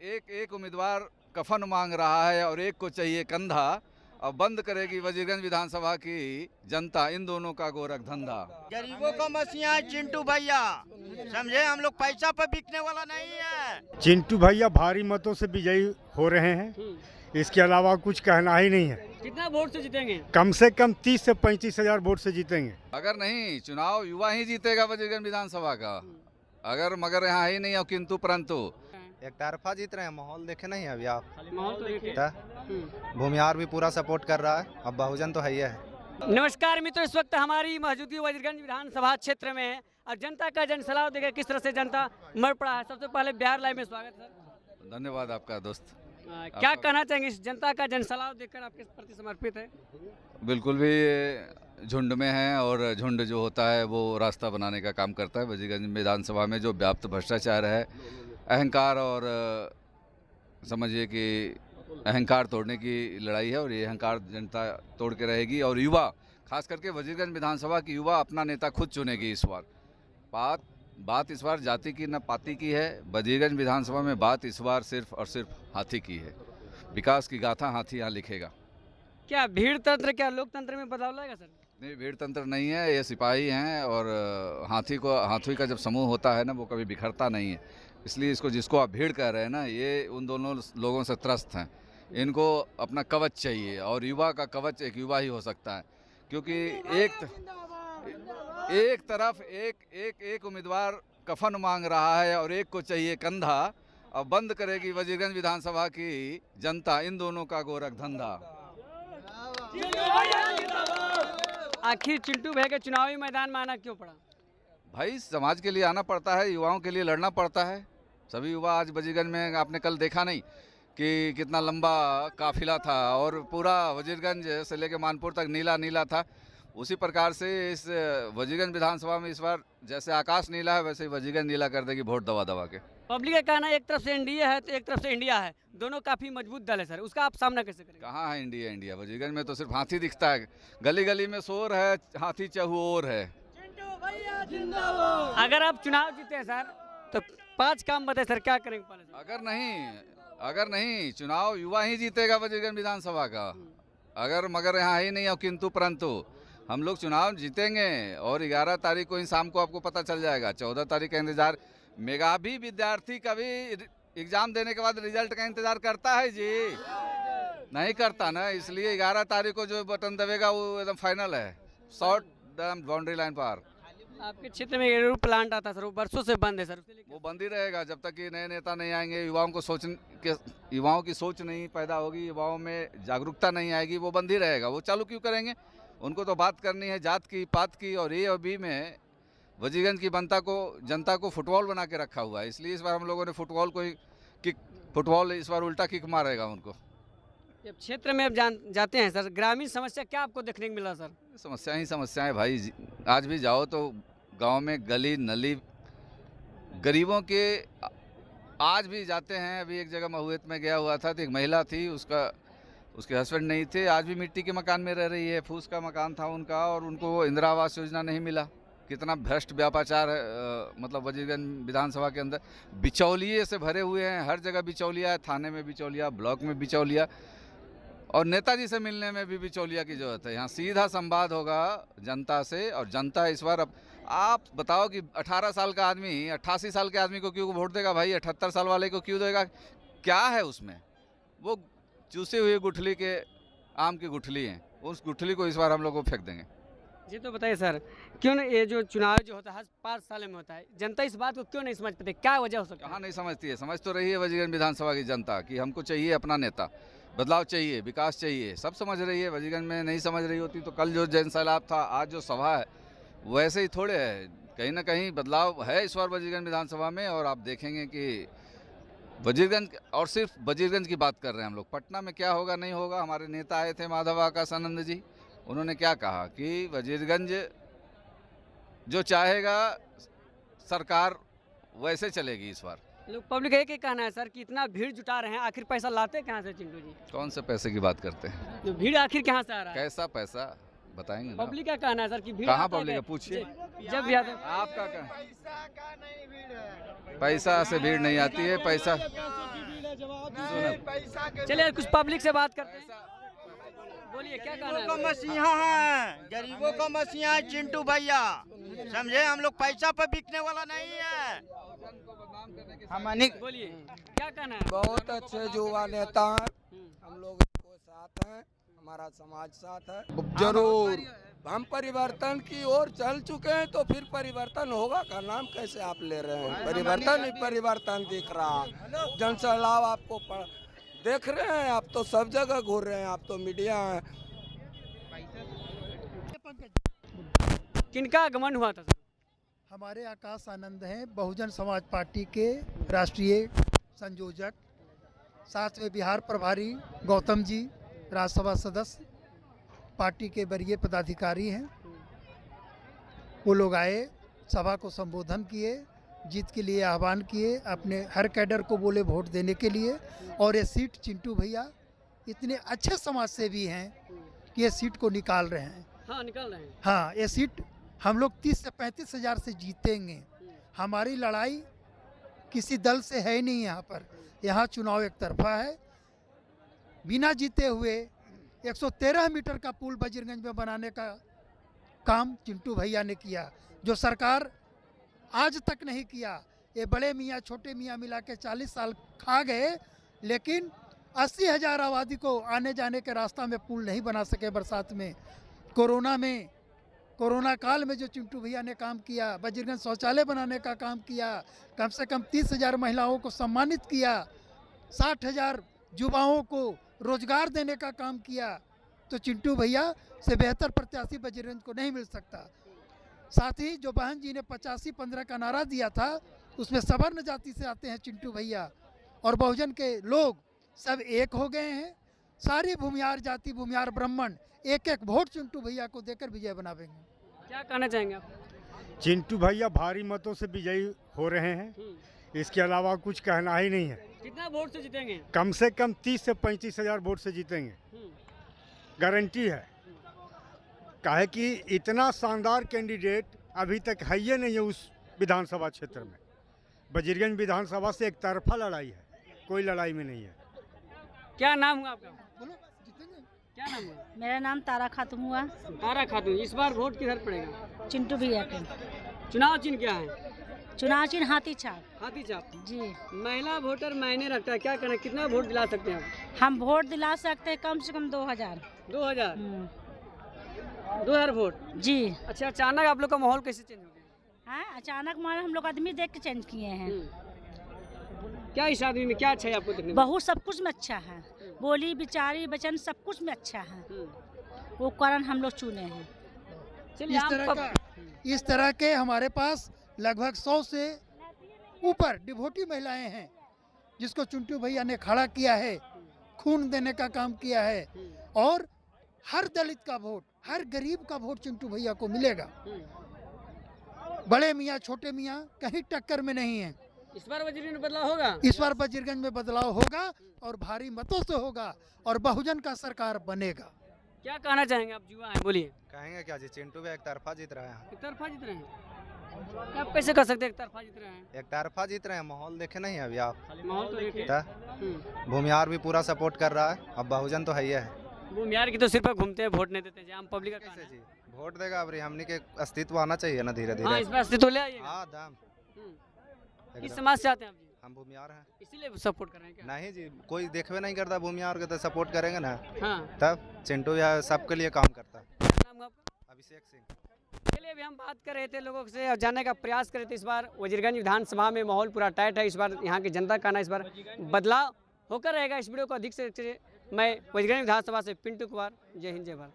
एक उम्मीदवार कफन मांग रहा है और एक को चाहिए कंधा। अब बंद करेगी वजीरगंज विधानसभा की जनता इन दोनों का गोरख धंधा। गरीबों का मसीहा है चिंटू भैया, समझे, हम लोग पैसा पर बिकने वाला नहीं है। चिंटू भैया भारी मतों से विजयी हो रहे हैं, इसके अलावा कुछ कहना ही नहीं है। कितना वोट से जीतेंगे? कम से कम 30 से 35 हजार वोट से जीतेंगे। अगर नहीं चुनाव युवा ही जीतेगा वजीरगंज विधानसभा का, अगर मगर यहाँ ही नहीं हो किंतु परंतु। एक तरफा जीत रहे हैं, माहौल देखे नहीं अभी आप? माहौल तो देखिए। भूमिहार भी पूरा सपोर्ट कर रहा है, अब बहुजन तो है ही है। नमस्कार मित्रों, इस वक्त हमारी मौजूदगी वजीरगंज विधानसभा क्षेत्र में है और जनता का जनसलाह देखिए किस तरह से जनता मर पड़ा है। सबसे पहले बिहार लाइव में स्वागत सर। धन्यवाद आपका दोस्त। क्या कहना चाहेंगे, इस जनता का जनसलाह देखकर आपके प्रति समर्पित है? बिल्कुल भी झुंड में है और झुंड जो होता है वो रास्ता बनाने का काम करता है। वजीरगंज विधानसभा में जो व्याप्त भ्रष्टाचार है, अहंकार और समझिए कि अहंकार तोड़ने की लड़ाई है और ये अहंकार जनता तोड़ के रहेगी। और युवा, खास करके वजीरगंज विधानसभा की युवा अपना नेता खुद चुनेगी इस बार। बात इस बार जाति की न पाति की है। वजीरगंज विधानसभा में बात इस बार सिर्फ और सिर्फ हाथी की है। विकास की गाथा हाथी यहाँ लिखेगा। क्या भीड़ तंत्र, क्या लोकतंत्र में बदलाव लाएगा सर? नहीं, भीड़ तंत्र नहीं है, ये सिपाही हैं और हाथी का जब समूह होता है ना वो कभी बिखरता नहीं है। इसलिए इसको, जिसको आप भीड़ कह रहे हैं ना, ये उन दोनों लोगों से त्रस्त हैं। इनको अपना कवच चाहिए और युवा का कवच एक युवा ही हो सकता है, क्योंकि एक तरफ एक उम्मीदवार कफन मांग रहा है और एक को चाहिए कंधा। अब बंद करेगी वजीरगंज विधानसभा की जनता इन दोनों का गोरख धंधा। आखिर चिंटू भैया के चुनावी मैदान में आना क्यों पड़ा? भाई समाज के लिए आना पड़ता है, युवाओं के लिए लड़ना पड़ता है। सभी युवा आज वजीरगंज में, आपने कल देखा नहीं कि कितना लंबा काफिला था और पूरा वजीरगंज से लेकर मानपुर तक नीला नीला था। उसी प्रकार से इस वजीरगंज विधानसभा में इस बार जैसे आकाश नीला है वैसे ही वजीरगंज नीला कर देगी वोट दबा दबा के। पब्लिक का कहना है एक तरफ से एनडीए है तो एक तरफ से इंडिया है, दोनों काफी मजबूत दल है सर, उसका आप सामना कैसे करेंगे? कहाँ है इंडिया? वजीरगंज में तो सिर्फ हाथी दिखता है, गली गली में शोर है, हाथी चहुओर है। अगर आप चुनाव जीते हैं सर तो 5 काम बताए सर, क्या करेंगे पहले सर? अगर नहीं चुनाव युवा ही जीतेगा वजीरगंज विधानसभा का, अगर मगर यहाँ ही नहीं हो किंतु परंतु। हम लोग चुनाव जीतेंगे और 11 तारीख को ही शाम को आपको पता चल जाएगा। 14 तारीख का इंतजार, मेधावी विद्यार्थी का भी एग्जाम देने के बाद रिजल्ट का इंतजार करता है जी, नहीं करता ना। इसलिए 11 तारीख को जो बटन दबेगा वो एकदम फाइनल है, शॉर्ट बाउंड्री लाइन पार। आपके क्षेत्र में एरू प्लांट आता सर, वो बरसों से बंद है सर, वो बंद ही रहेगा जब तक कि नए नेता नहीं आएंगे। युवाओं की सोच नहीं पैदा होगी, युवाओं में जागरूकता नहीं आएगी, वो बंद ही रहेगा। वो चालू क्यों करेंगे? उनको तो बात करनी है जात की, पात की। और ये अभी में वजीरगंज की जनता को फुटबॉल बना के रखा हुआ है। इसलिए इस बार हम लोगों ने फुटबॉल इस बार उल्टा किक मारेगा उनको। जब क्षेत्र में आप जाते हैं सर, ग्रामीण समस्या क्या आपको देखने को मिला सर? समस्याएं भाई, आज भी जाओ तो गांव में गली नली गरीबों के आज भी जाते हैं। अभी एक जगह महुएत में गया हुआ था तो एक महिला थी, उसके हस्बैंड नहीं थे, आज भी मिट्टी के मकान में रह रही है। फूस का मकान था उनका और उनको इंदिरा आवास योजना नहीं मिला। कितना भ्रष्ट व्यापाचार है, मतलब वजीरगंज विधानसभा के अंदर बिचौलिए से भरे हुए हैं। हर जगह बिचौलिया है, थाने में बिचौलिया, ब्लॉक में बिचौलिया और नेताजी से मिलने में भी बिचौलिया की जरूरत है। यहाँ सीधा संवाद होगा जनता से। और जनता इस बार, अब आप बताओ कि 18 साल का आदमी 88 साल के आदमी को क्यों वोट देगा भाई? 78 साल वाले को क्यों देगा? क्या है उसमें? वो चूसे हुए गुठली के आम की गुठली हैं, उस गुठली को इस बार हम लोग को फेंक देंगे। जी तो बताइए सर, क्यों नहीं ये जो चुनाव जो होता है हर 5 साल में होता है, जनता इस बात को क्यों नहीं समझ पाती? क्या वजह हो सकती है? कहाँ नहीं समझती है? समझ तो रही है वजीरगंज विधानसभा की जनता कि हमको चाहिए अपना नेता, बदलाव चाहिए, विकास चाहिए, सब समझ रही है। वजीरगंज में नहीं समझ रही होती तो कल जो जनसैलाब था, आज जो सभा है, वैसे ही थोड़े है। कहीं ना कहीं बदलाव है इस बार वजीरगंज विधानसभा में। और आप देखेंगे कि वजीरगंज, और सिर्फ वजीरगंज की बात कर रहे हैं हम लोग, पटना में क्या होगा नहीं होगा। हमारे नेता आए थे माधव आकाशानंद जी, उन्होंने क्या कहा कि वजीरगंज जो चाहेगा सरकार वैसे चलेगी इस बार। लोग पब्लिक एक ही कहना है सर कि इतना भीड़ जुटा रहे हैं, आखिर पैसा लाते कहाँ से चिंटू जी? कौन से पैसे की बात करते हैं? तो भीड़ आखिर कहाँ से आ रहा है? कैसा पैसा बताएंगे ना। पब्लिक का कहना है सर कि भीड़ कहाँ आता है पब्लिक है? क्या? पूछिए। जब भी आता है। आपका क्या? पैसा से भीड़ नहीं आती है। पैसा चलिए कुछ पब्लिक से बात करते हैं। बोलिए क्या कहना गरीबों का है? मसीहा है, गरीबों का मसीहा है चिंटू भैया। समझे, हम लोग पैसा पर बिकने वाला नहीं है। बोलिए क्या कहना है? बहुत अच्छे युवा नेता हैं, हम लोग को साथ हैं, हमारा समाज साथ है। जरूर हम परिवर्तन की ओर चल चुके हैं, तो फिर परिवर्तन होगा का नाम कैसे आप ले रहे हैं? परिवर्तन ही परिवर्तन दिख रहा है। जन सैलाब आपको देख रहे हैं, आप तो सब जगह घूर रहे हैं, आप तो मीडिया हैं। किनका आगमन हुआ था सर? हमारे आकाश आनंद हैं, बहुजन समाज पार्टी के राष्ट्रीय संयोजक, साथ में बिहार प्रभारी गौतम जी, राज्यसभा सदस्य, पार्टी के वरीय पदाधिकारी हैं। वो लोग आए, सभा को संबोधन किए, जीत के लिए आह्वान किए, अपने हर कैडर को बोले वोट देने के लिए। और ये सीट चिंटू भैया इतने अच्छे समाज सेवी हैं कि ये सीट को निकाल रहे हैं। हाँ निकल रहे हैं। हाँ, ये सीट हम लोग 30 से 35 हज़ार से जीतेंगे। हमारी लड़ाई किसी दल से है ही नहीं। यहाँ चुनाव एक तरफा है। बिना जीते हुए 113 मीटर का पुल बजरगंज में बनाने का काम चिंटू भैया ने किया, जो सरकार आज तक नहीं किया। ये बड़े मियाँ छोटे मियाँ मिला के 40 साल खा गए, लेकिन 80,000 आबादी को आने जाने के रास्ता में पुल नहीं बना सके। बरसात में, कोरोना काल में जो चिंटू भैया ने काम किया, बजरगंज शौचालय बनाने का काम किया, कम से कम 30,000 महिलाओं को सम्मानित किया, 60,000 युवाओं को रोजगार देने का काम किया। तो चिंटू भैया से बेहतर प्रत्याशी बजरगंज को नहीं मिल सकता। साथ ही जो बहन जी ने 85-15 का नारा दिया था, उसमें सवर्ण जाति से आते हैं चिंटू भैया, और बहुजन के लोग सब एक हो गए हैं। सारी भूमियार जाति, भूमियार ब्राह्मण एक एक वोट चिंटू भैया को देकर विजय बनावेंगे। क्या कहना चाहेंगे आप? चिंटू भैया भारी मतों से विजयी हो रहे हैं, इसके अलावा कुछ कहना ही नहीं है। कितना वोट से जीतेंगे? कम से कम 30 से 35 हज़ार वोट से जीतेंगे, गारंटी है। काहे कि इतना शानदार कैंडिडेट अभी तक है ही नहीं है उस विधानसभा क्षेत्र में। बजरगंज विधानसभा से एक तरफा लड़ाई है, कोई लड़ाई में नहीं है। क्या नाम हुआ आपका? क्या नाम हुआ? मेरा नाम तारा खातून हुआ। तारा खातून, इस बार वोट किधर पड़ेगा? चिंटू भैया के। चुनाव चिन्ह क्या है? चुनाव चिन्ह हाथी छाप। हाथी छाप जी। महिला वोटर मायने रखता है, क्या करना, कितना वोट दिला सकते हैं आप? हम वोट दिला सकते हैं कम से कम 2000। 2000 वोट जी। अच्छा, अचानक आप लोग का माहौल कैसे चेंज हो गया? हाँ, अचानक मारे हम लोग आदमी देख के चेंज किए हैं। क्या इस आदमी में क्या अच्छा है आपको देखने में? बहुत सब कुछ में अच्छा है, बोली विचारी वचन सब कुछ में अच्छा है, वो कारण हम लोग चुने हैं। चलिए इस तरह के हमारे पास लगभग 100 से ऊपर डिवोटी महिलाएं हैं, जिसको चिंटू भैया ने खड़ा किया है, खून देने का काम किया है। और हर दलित का वोट, हर गरीब का वोट चिंटू भैया को मिलेगा। बड़े मियाँ छोटे मियाँ कहीं टक्कर में नहीं है। इस बार बजरगंज में बदलाव होगा। इस बार बजरगंज में बदलाव होगा और भारी मतों से होगा, और बहुजन का सरकार बनेगा। क्या कहना चाहेंगे आप? युवा हैं, बोलिए। कहेंगे क्या जी, चिंटू भी एक तरफा जीत रहे हैं। एक तरफा जीत रहे हैं? आप कैसे कर सकते हैं एक तरफा जीत रहे हैं? एक तरफा जीत रहे हैं, माहौल देखे नहीं अभी आप? माहौल तो देखे। भूमियार भी पूरा सपोर्ट कर रहा है, अब बहुजन तो है ही है। भूमियार की तो सिर्फ घूमते हैं, वोट नहीं देते। आम पब्लिक का कैसे कहना जी वोट देगा? अब हमनी के अस्तित्व आना चाहिए ना धीरे है। हाँ, धीरे। इस बार अस्तित्व ले आइएगा। हाँ दाम किस समाज से आते हैं आप जी? हम भूमियार हैं। इसीलिए सपोर्ट कर रहे हैं क्या? नहीं जी, कोई देखवे नहीं करता भूमियार के, तो सपोर्ट करेंगे ना। हाँ। तब चिंटू या सबके लिए काम करता है। नाम हुआ आपका? अभिषेक सिंह। चलिए, अभी हम बात कर रहे थे लोगों से और जानने का प्रयास कर रहे थे। इस बार वजीरगंज विधानसभा में माहौल पूरा टाइट है। इस बार यहाँ की जनता का ना इस बार बदलाव होकर रहेगा। इस वीडियो को अधिक से मैं वजीरगंज विधानसभा से पिंटू कुमार, जय हिंद जय भारत।